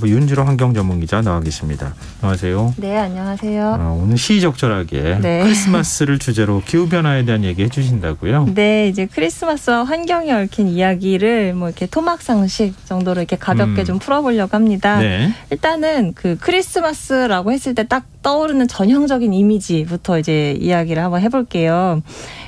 윤주로 환경 전문 기자 나와 계십니다. 안녕하세요. 네, 안녕하세요. 오늘 시의적절하게 크리스마스를 주제로 기후변화에 대한 얘기 해주신다고요? 네, 이제 크리스마스와 환경에 얽힌 이야기를 뭐 이렇게 토막상식 정도로 이렇게 가볍게 좀 풀어보려고 합니다. 네. 일단은 그 크리스마스라고 했을 때 딱 떠오르는 전형적인 이미지부터 이제 이야기를 한번 해볼게요.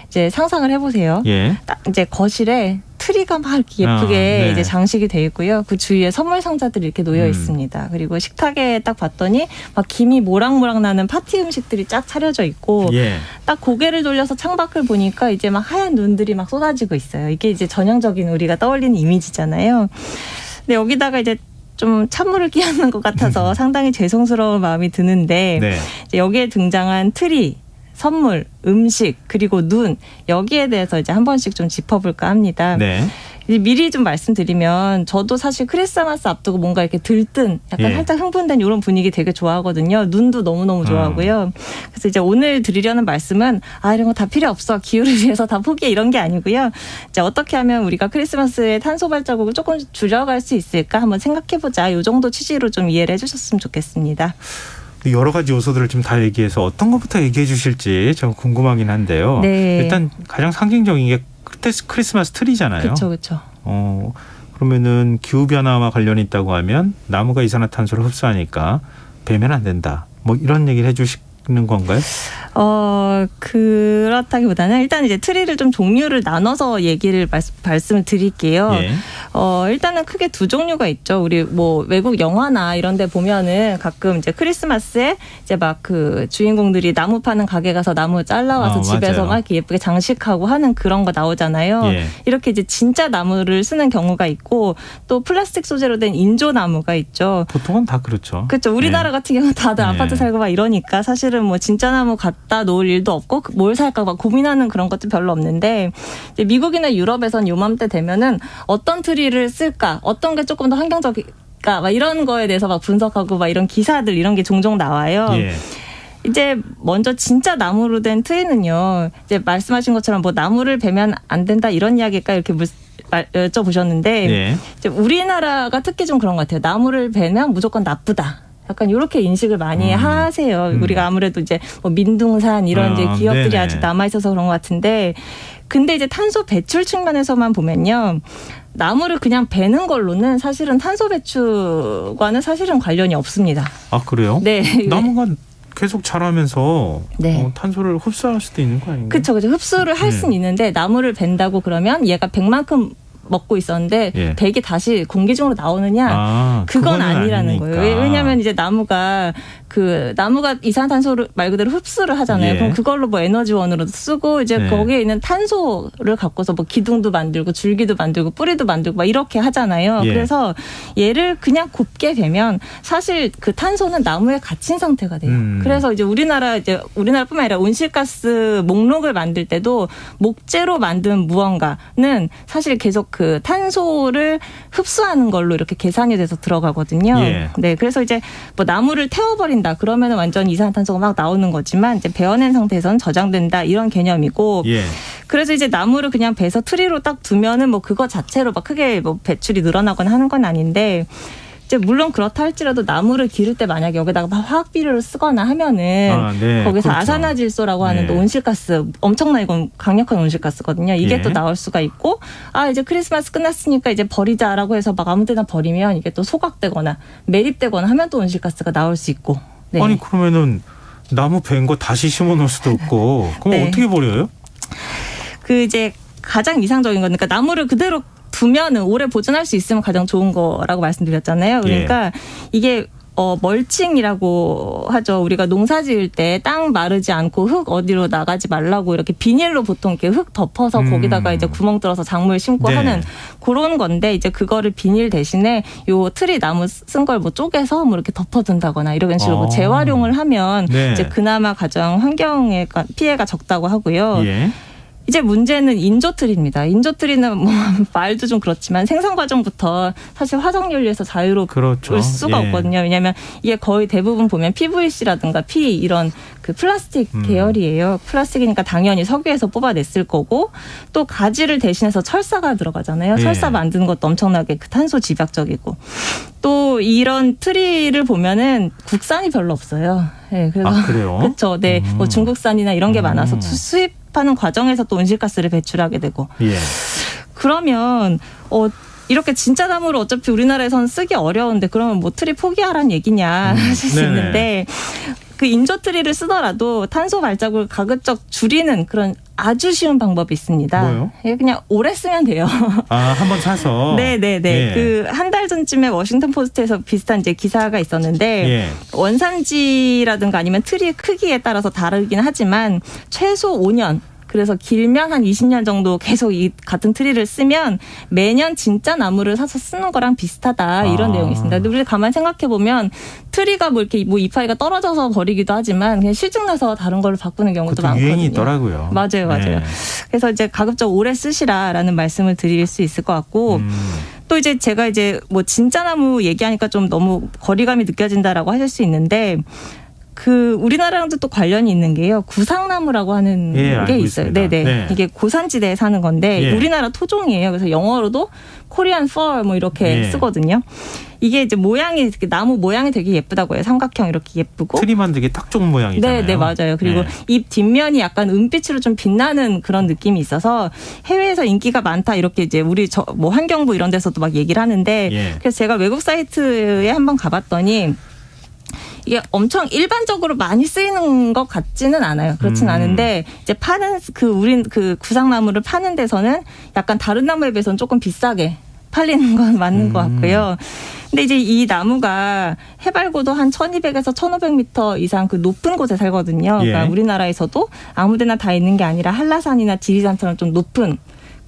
이제 상상을 해보세요. 예. 딱 이제 거실에 트리가 막 이렇게 예쁘게 네. 이제 장식이 돼 있고요. 그 주위에 선물 상자들이 이렇게 놓여 있습니다. 그리고 식탁에 딱 봤더니 막 김이 모락모락 나는 파티 음식들이 쫙 차려져 있고, 예. 딱 고개를 돌려서 창밖을 보니까 이제 막 하얀 눈들이 막 쏟아지고 있어요. 이게 이제 전형적인 우리가 떠올리는 이미지잖아요. 근데 여기다가 이제 좀 찬물을 끼얹는 것 같아서 상당히 죄송스러운 마음이 드는데, 네. 이제 여기에 등장한 트리, 선물, 음식, 그리고 눈, 여기에 대해서 이제 한 번씩 좀 짚어볼까 합니다. 네. 이제 미리 좀 말씀드리면, 저도 사실 크리스마스 앞두고 뭔가 이렇게 들뜬, 약간 살짝 흥분된 이런 분위기 되게 좋아하거든요. 눈도 너무너무 좋아하고요. 그래서 이제 오늘 드리려는 말씀은, 이런 거 다 필요 없어, 기후를 위해서 다 포기해, 이런 게 아니고요. 이제 어떻게 하면 우리가 크리스마스의 탄소 발자국을 조금 줄여갈 수 있을까 한번 생각해보자, 이 정도 취지로 좀 이해를 해주셨으면 좋겠습니다. 여러 가지 요소들을 좀 다 얘기해서 어떤 것부터 얘기해 주실지 좀 궁금하긴 한데요. 네. 일단 가장 상징적인 게 크리스마스 트리잖아요. 그렇죠. 그러면은 기후변화와 관련이 있다고 하면 나무가 이산화탄소를 흡수하니까 베면 안 된다. 뭐 이런 얘기를 해 주시는 건가요? 그렇다기보다는 일단 이제 트리를 좀 종류를 나눠서 얘기를 말씀을 드릴게요. 예. 일단은 크게 두 종류가 있죠. 우리 뭐 외국 영화나 이런 데 보면은 가끔 이제 크리스마스에 이제 막 그 주인공들이 나무 파는 가게 가서 나무 잘라와서 집에서 맞아요. 막 이렇게 예쁘게 장식하고 하는 그런 거 나오잖아요. 예. 이렇게 이제 진짜 나무를 쓰는 경우가 있고, 또 플라스틱 소재로 된 인조나무가 있죠. 보통은 다 그렇죠. 그렇죠. 우리나라 같은 경우는 다들 아파트 살고 막 이러니까 사실은 뭐 진짜 나무 갖다 놓을 일도 없고 뭘 살까 막 고민하는 그런 것도 별로 없는데, 이제 미국이나 유럽에선 요맘때 되면은 어떤 트리를 쓸까, 어떤 게 조금 더 환경적일까, 막 이런 거에 대해서 막 분석하고 막 이런 기사들 이런 게 종종 나와요. 예. 이제 먼저 진짜 나무로 된 트리는요, 이제 말씀하신 것처럼 뭐 나무를 베면 안 된다 이런 이야기일까 이렇게 여쭤보셨는데, 예. 이제 우리나라가 특히 좀 그런 것 같아요. 나무를 베면 무조건 나쁘다. 약간 이렇게 인식을 많이 하세요. 우리가 아무래도 이제 뭐 민둥산 이런 이제 기업들이 네네. 아직 남아 있어서 그런 것 같은데, 근데 이제 탄소 배출 측면에서만 보면요, 나무를 그냥 베는 걸로는 사실은 탄소 배출과는 사실은 관련이 없습니다. 아, 그래요? 네. 나무가 계속 자라면서 네. 탄소를 흡수할 수도 있는 거 아닌가요? 그렇죠. 흡수를 할 수는 있는데, 나무를 벤다고 그러면 얘가 100만큼 먹고 있었는데 100이 다시 공기 중으로 나오느냐? 그건 아니라는 아니니까. 거예요. 왜냐하면 이제 나무가 이산화탄소를 말 그대로 흡수를 하잖아요. 그럼 그걸로 뭐 에너지원으로 쓰고, 이제 거기에 있는 탄소를 갖고서 뭐 기둥도 만들고 줄기도 만들고 뿌리도 만들고 막 이렇게 하잖아요. 그래서 얘를 그냥 곱게 베면 사실 그 탄소는 나무에 갇힌 상태가 돼요. 그래서 이제 우리나라뿐만 아니라 온실가스 목록을 만들 때도 목재로 만든 무언가는 사실 계속 그 탄소를 흡수하는 걸로 이렇게 계산이 돼서 들어가거든요. 네, 그래서 이제 뭐 나무를 태워버린다 그러면 완전 이산화탄소가 막 나오는 거지만, 이제 베어낸 상태에서는 저장된다 이런 개념이고, 그래서 이제 나무를 그냥 베서 트리로 딱 두면은 뭐 그거 자체로 막 크게 뭐 배출이 늘어나거나 하는 건 아닌데, 이제 물론 그렇다 할지라도 나무를 기를 때 만약에 여기다가 막 화학 비료를 쓰거나 하면은 거기서 그렇죠. 아산화질소라고 하는 또 온실가스, 엄청난 이건 강력한 온실가스거든요. 이게 또 나올 수가 있고, 이제 크리스마스 끝났으니까 이제 버리자라고 해서 막 아무 데나 버리면 이게 또 소각되거나 매립되거나 하면 또 온실가스가 나올 수 있고. 네. 아니 그러면은 나무 벤 거 다시 심어 놓을 수도 없고, 그럼 어떻게 버려요? 이제 가장 이상적인 건, 그러니까 나무를 그대로 두면은 오래 보존할 수 있으면 가장 좋은 거라고 말씀드렸잖아요. 그러니까 이게 멀칭이라고 하죠. 우리가 농사 지을 때 땅 마르지 않고 흙 어디로 나가지 말라고 이렇게 비닐로 보통 이렇게 흙 덮어서 거기다가 이제 구멍 뚫어서 작물 심고 하는 그런 건데, 이제 그거를 비닐 대신에 요 트리 나무 쓴 걸 뭐 쪼개서 뭐 이렇게 덮어둔다거나 이런 식으로 뭐 재활용을 하면 이제 그나마 가장 환경에 피해가 적다고 하고요. 이제 문제는 인조트리입니다. 인조트리는 뭐 말도 좀 그렇지만 생산 과정부터 사실 화석연료에서 자유로울 그렇죠. 수가 없거든요. 왜냐하면 이게 거의 대부분 보면 PVC라든가 P 이런 그 플라스틱 계열이에요. 플라스틱이니까 당연히 석유에서 뽑아냈을 거고 또 가지를 대신해서 철사가 들어가잖아요. 철사 만드는 것도 엄청나게 그 탄소 집약적이고 또 이런 트리를 보면은 국산이 별로 없어요. 네, 그래서 그래요? 그렇죠. 네, 뭐 중국산이나 이런 게 많아서 수입하는 과정에서 또 온실가스를 배출하게 되고. 그러면 이렇게 진짜 나무를 어차피 우리나라에서는 쓰기 어려운데 그러면 뭐 트리 포기하라는 얘기냐 하실 수 있는데 그 인조트리를 쓰더라도 탄소 발자국을 가급적 줄이는 그런 아주 쉬운 방법이 있습니다. 뭐요? 그냥 오래 쓰면 돼요. 한번 사서. 네네네. 그 한 달 전쯤에 워싱턴 포스트에서 비슷한 이제 기사가 있었는데 원산지라든가 아니면 트리 크기에 따라서 다르긴 하지만 최소 5년. 그래서 길면 한 20년 정도 계속 이 같은 트리를 쓰면 매년 진짜 나무를 사서 쓰는 거랑 비슷하다 이런 내용이 있습니다. 근데 우리 가만 생각해 보면 트리가 뭐 이렇게 뭐 이파리가 떨어져서 버리기도 하지만 그냥 실증나서 다른 걸로 바꾸는 경우도 많거든요. 유행이 있더라고요. 맞아요. 그래서 이제 가급적 오래 쓰시라라는 말씀을 드릴 수 있을 것 같고. 또 이제 제가 이제 뭐 진짜 나무 얘기하니까 좀 너무 거리감이 느껴진다라고 하실 수 있는데. 그 우리나라랑도 또 관련이 있는 게요. 구상나무라고 하는 게 있어요. 네네. 이게 고산지대에 사는 건데 우리나라 토종이에요. 그래서 영어로도 코리안 펄 뭐 이렇게 쓰거든요. 이게 이제 모양이 나무 모양이 되게 예쁘다고 해요. 삼각형 이렇게 예쁘고. 트리 만들기 딱 좋은 모양이잖아요. 네, 맞아요. 그리고 잎 뒷면이 약간 은빛으로 좀 빛나는 그런 느낌이 있어서 해외에서 인기가 많다 이렇게 이제 우리 뭐 환경부 이런 데서도 막 얘기를 하는데 그래서 제가 외국 사이트에 한번 가봤더니. 이게 엄청 일반적으로 많이 쓰이는 것 같지는 않아요. 그렇진 않은데 이제 파는 우린 그 구상나무를 파는 데서는 약간 다른 나무에 비해서는 조금 비싸게 팔리는 건 맞는 것 같고요. 근데 이제 이 나무가 해발고도 한 1200에서 1500m 이상 그 높은 곳에 살거든요. 그러니까 우리나라에서도 아무데나 다 있는 게 아니라 한라산이나 지리산처럼 좀 높은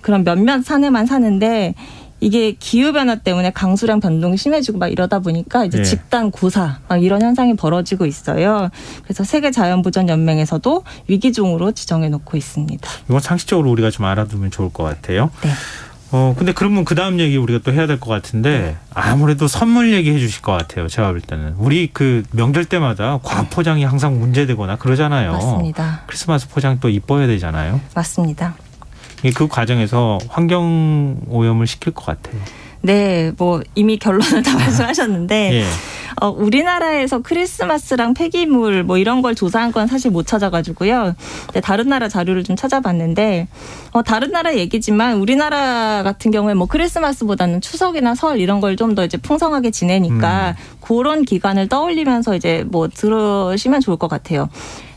그런 몇몇 산에만 사는데 이게 기후변화 때문에 강수량 변동이 심해지고 막 이러다 보니까 이제 집단 고사 막 이런 현상이 벌어지고 있어요. 그래서 세계자연보전연맹에서도 위기종으로 지정해 놓고 있습니다. 이건 상식적으로 우리가 좀 알아두면 좋을 것 같아요. 네. 근데 그러면 그 다음 얘기 우리가 또 해야 될 것 같은데 아무래도 선물 얘기해 주실 것 같아요. 제가 볼 때는. 우리 그 명절 때마다 과포장이 항상 문제되거나 그러잖아요. 맞습니다. 크리스마스 포장 또 이뻐야 되잖아요. 맞습니다. 그 과정에서 환경 오염을 시킬 것 같아요. 네, 뭐 이미 결론을 다 말씀하셨는데 우리나라에서 크리스마스랑 폐기물 뭐 이런 걸 조사한 건 사실 못 찾아가지고요. 다른 나라 자료를 좀 찾아봤는데 다른 나라 얘기지만 우리나라 같은 경우에 뭐 크리스마스보다는 추석이나 설 이런 걸 좀 더 이제 풍성하게 지내니까 그런 기간을 떠올리면서 이제 뭐 들으시면 좋을 것 같아요.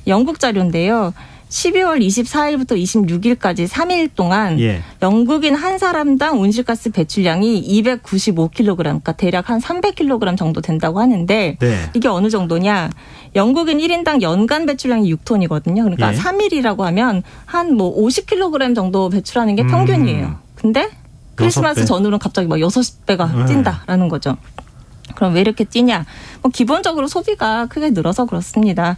영국 자료인데요. 12월 24일부터 26일까지 3일 동안 영국인 한 사람당 온실가스 배출량이 295kg, 그러니까 대략 한 300kg 정도 된다고 하는데 이게 어느 정도냐? 영국인 1인당 연간 배출량이 6톤이거든요. 그러니까 3일이라고 하면 한 뭐 50kg 정도 배출하는 게 평균이에요. 근데 크리스마스 전후로는 갑자기 막 6배가 뛴다라는 거죠. 그럼 왜 이렇게 뛰냐? 뭐 기본적으로 소비가 크게 늘어서 그렇습니다.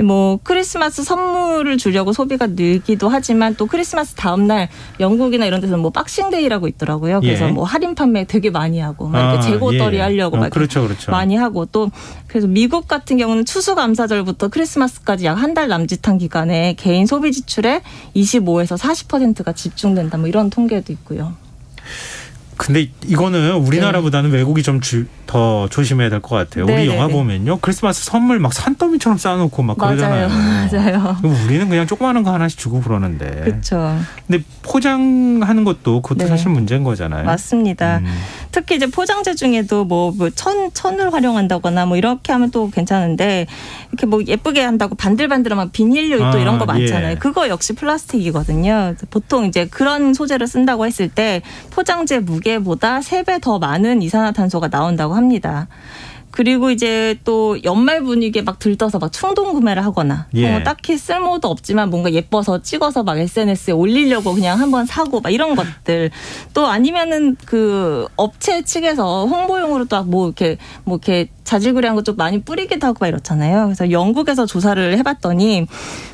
뭐 크리스마스 선물을 주려고 소비가 늘기도 하지만 또 크리스마스 다음 날 영국이나 이런 데서는 뭐 박싱데이라고 있더라고요. 그래서 뭐 할인 판매 되게 많이 하고 막 이렇게 재고떨이 하려고 막 그렇죠. 많이 하고 또 그래서 미국 같은 경우는 추수감사절부터 크리스마스까지 약 한 달 남짓한 기간에 개인 소비 지출의 25에서 40%가 집중된다. 뭐 이런 통계도 있고요. 근데 이거는 우리나라보다는 외국이 좀 더 조심해야 될 것 같아요. 우리 영화 보면요. 크리스마스 선물 막 산더미처럼 쌓아놓고 막 그러잖아요. 맞아요. 우리는 그냥 조그마한 거 하나씩 주고 그러는데. 그렇죠. 근데 포장하는 것도 그것도 사실 문제인 거잖아요. 맞습니다. 특히 이제 포장재 중에도 뭐 천을 활용한다거나 뭐 이렇게 하면 또 괜찮은데 이렇게 뭐 예쁘게 한다고 반들반들한 비닐류 또 이런 거 많잖아요. 그거 역시 플라스틱이거든요. 보통 이제 그런 소재를 쓴다고 했을 때 포장재 무게보다 3배 더 많은 이산화탄소가 나온다고 합니다. 그리고 이제 또 연말 분위기에 막 들떠서 막 충동 구매를 하거나 예. 딱히 쓸모도 없지만 뭔가 예뻐서 찍어서 막 SNS에 올리려고 그냥 한번 사고 막 이런 것들. 또 아니면은 그 업체 측에서 홍보용으로 또 뭐 이렇게 자질구레한 것 좀 많이 뿌리기도 하고 막 이렇잖아요. 그래서 영국에서 조사를 해봤더니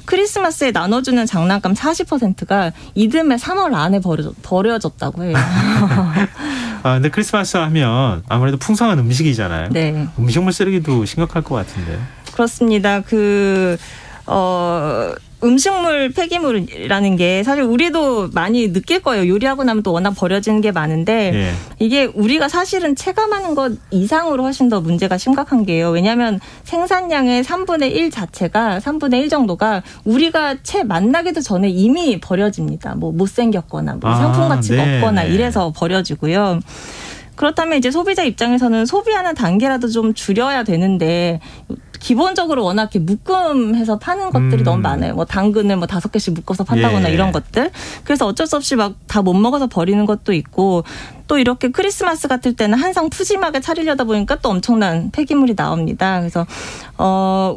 크리스마스에 나눠주는 장난감 40%가 이듬해 3월 안에 버려졌다고 해요. 근데 크리스마스 하면 아무래도 풍성한 음식이잖아요. 네. 음식물 쓰레기도 심각할 것 같은데. 그렇습니다. 음식물 폐기물이라는 게 사실 우리도 많이 느낄 거예요. 요리하고 나면 또 워낙 버려지는 게 많은데 예. 이게 우리가 사실은 체감하는 것 이상으로 훨씬 더 문제가 심각한 게요. 왜냐하면 생산량의 3분의 1 자체가 3분의 1 정도가 우리가 채 만나기도 전에 이미 버려집니다. 뭐 못생겼거나 뭐 상품 가치가 네. 없거나 이래서 버려지고요. 그렇다면 이제 소비자 입장에서는 소비하는 단계라도 좀 줄여야 되는데 기본적으로 워낙 이렇게 묶음해서 파는 것들이 너무 많아요. 뭐 당근을 뭐 5개씩 묶어서 판다거나 예. 이런 것들. 그래서 어쩔 수 없이 막 다 못 먹어서 버리는 것도 있고 또 이렇게 크리스마스 같을 때는 한상 푸짐하게 차리려다 보니까 또 엄청난 폐기물이 나옵니다. 그래서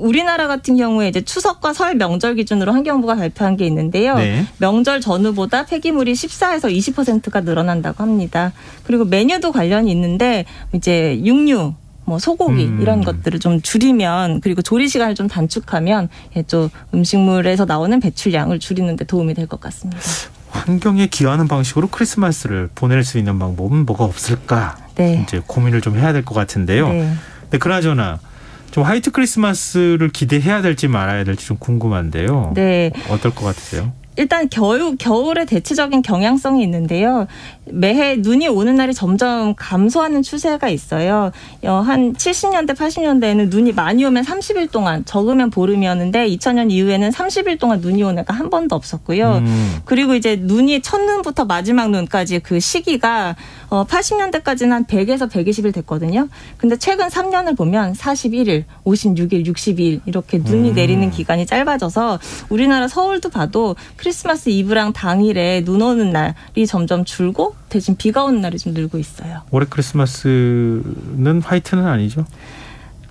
우리나라 같은 경우에 이제 추석과 설 명절 기준으로 환경부가 발표한 게 있는데요. 네. 명절 전후보다 폐기물이 14에서 20%가 늘어난다고 합니다. 그리고 메뉴도 관련이 있는데 이제 육류 뭐 소고기 이런 것들을 좀 줄이면 그리고 조리 시간을 좀 단축하면 좀 음식물에서 나오는 배출량을 줄이는 데 도움이 될 것 같습니다. 환경에 기여하는 방식으로 크리스마스를 보낼 수 있는 방법은 뭐가 없을까? 네. 이제 고민을 좀 해야 될 것 같은데요. 네. 근데 그나저나 좀 화이트 크리스마스를 기대해야 될지 말아야 될지 좀 궁금한데요. 네. 어떨 것 같으세요? 일단 겨울에 대체적인 경향성이 있는데요. 매해 눈이 오는 날이 점점 감소하는 추세가 있어요. 한 70년대, 80년대에는 눈이 많이 오면 30일 동안, 적으면 보름이었는데 2000년 이후에는 30일 동안 눈이 오는 애가 한 번도 없었고요. 그리고 이제 눈이 첫눈부터 마지막 눈까지 그 시기가 80년대까지는 한 100에서 120일 됐거든요. 근데 최근 3년을 보면 41일, 56일, 62일 이렇게 눈이 내리는 기간이 짧아져서 우리나라 서울도 봐도 크리스마스 이브랑 당일에 눈 오는 날이 점점 줄고 대신 비가 오는 날이 좀 늘고 있어요. 올해 크리스마스는 화이트는 아니죠?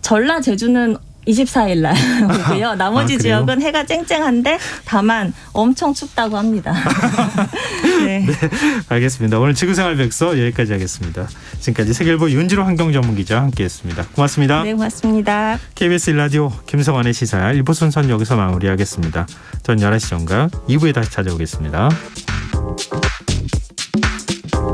전라 제주는 24일 날 오고요. 나머지 그래요? 지역은 해가 쨍쨍한데 다만 엄청 춥다고 합니다. 네. 네, 알겠습니다. 오늘 지구생활 백서 여기까지 하겠습니다. 지금까지 세계일보 윤지로 환경전문기자 함께했습니다. 고맙습니다. 네, 고맙습니다. KBS 1라디오 김성환의 시사 1부 순서는 여기서 마무리하겠습니다. 전 11시 전과 2부에 다시 찾아오겠습니다.